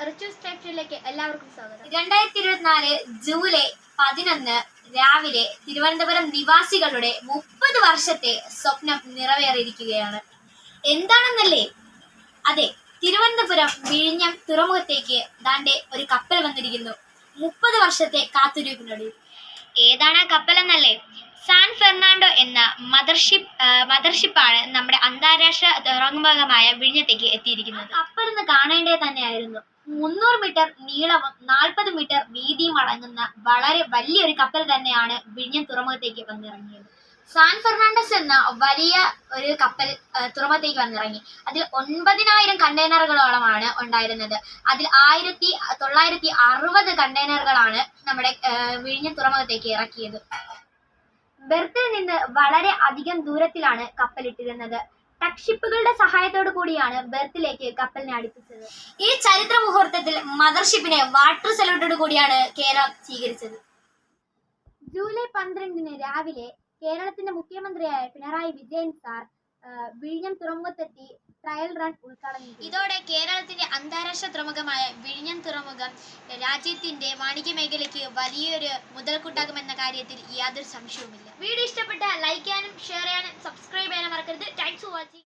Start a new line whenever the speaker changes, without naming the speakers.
റിച്യൂസ് സ്ട്രക്ചറിലേക്ക് എല്ലാവർക്കും സ്വാഗതം.
2024 ജൂലൈ 11 രാവിലെ തിരുവനന്തപുരം നിവാസികളുടെ 30 വർഷത്തെ സ്വപ്നം നിറവേറിയിരിക്കുകയാണ്. എന്താണെന്നല്ലേ? അതെ, തിരുവനന്തപുരം വിഴിഞ്ഞം തുറമുഖത്തേക്ക് ദാണ്ടെ ഒരു കപ്പൽ വന്നിരിക്കുന്നു. 30 വർഷത്തെ കാത്തിരിപ്പിനൊടുവിൽ. ഏതാണ് ആ കപ്പൽ എന്നല്ലേ? സാൻ ഫെർണാണ്ടോ എന്ന മദർഷിപ്പാണ് നമ്മുടെ അന്താരാഷ്ട്ര തുറമുഖമായ വിഴിഞ്ഞത്തേക്ക് എത്തിയിരിക്കുന്നത്. കപ്പൽ ഒന്ന് കാണേണ്ടത് തന്നെയായിരുന്നു. 300 മീറ്റർ നീളവും 40 മീറ്റർ വീതിയും അടങ്ങുന്ന വളരെ വലിയൊരു കപ്പൽ തന്നെയാണ് വിഴിഞ്ഞം തുറമുഖത്തേക്ക് വന്നിറങ്ങിയത്. സാൻ ഫെർണാണ്ടസ് എന്ന വലിയ ഒരു കപ്പൽ തുറമുഖത്തേക്ക് വന്നിറങ്ങി. അതിൽ 9,000 കണ്ടെയ്നറുകളോളമാണ് ഉണ്ടായിരുന്നത്. അതിൽ 1960 കണ്ടെയ്നറുകളാണ് നമ്മുടെ വിഴിഞ്ഞം തുറമുഖത്തേക്ക് ഇറക്കിയത്. ബെർത്തിൽ നിന്ന് വളരെ അധികം ദൂരത്തിലാണ് കപ്പലിട്ടിരുന്നത്. ടഗ് ഷിപ്പുകളുടെ സഹായത്തോടു കൂടിയാണ് ബെർത്തിലേക്ക് കപ്പലിനെ അടുപ്പിച്ചത്. ഈ ചരിത്ര മുഹൂർത്തത്തിൽ മദർഷിപ്പിനെ വാട്ടർ സല്യൂട്ടോടു കൂടിയാണ് കേരളം സ്വീകരിച്ചത്. ജൂലൈ 12 രാവിലെ കേരളത്തിന്റെ മുഖ്യമന്ത്രിയായ പിണറായി വിജയൻ സാർ വിഴിഞ്ഞം തുറമുഖത്തെത്തി ട്രയൽ റൺ ഉദ്ഘാടനം ചെയ്തു. ഇതോടെ കേരളത്തിന്റെ അന്താരാഷ്ട്ര തുറമുഖമായ വിഴിഞ്ഞം തുറമുഖം രാജ്യത്തിന്റെ വാണിജ്യ മേഖലയ്ക്ക് വലിയൊരു മുതൽക്കൂട്ടാകുമെന്ന കാര്യത്തിൽ യാതൊരു സംശയവുമില്ല. വീഡിയോ ഇഷ്ടപ്പെട്ട ലൈക്ക് ചെയ്യാനും ഷെയർ ചെയ്യാനും സബ്സ്ക്രൈബ് ചെയ്യാനും മറക്കരുത്. Thanks for watching.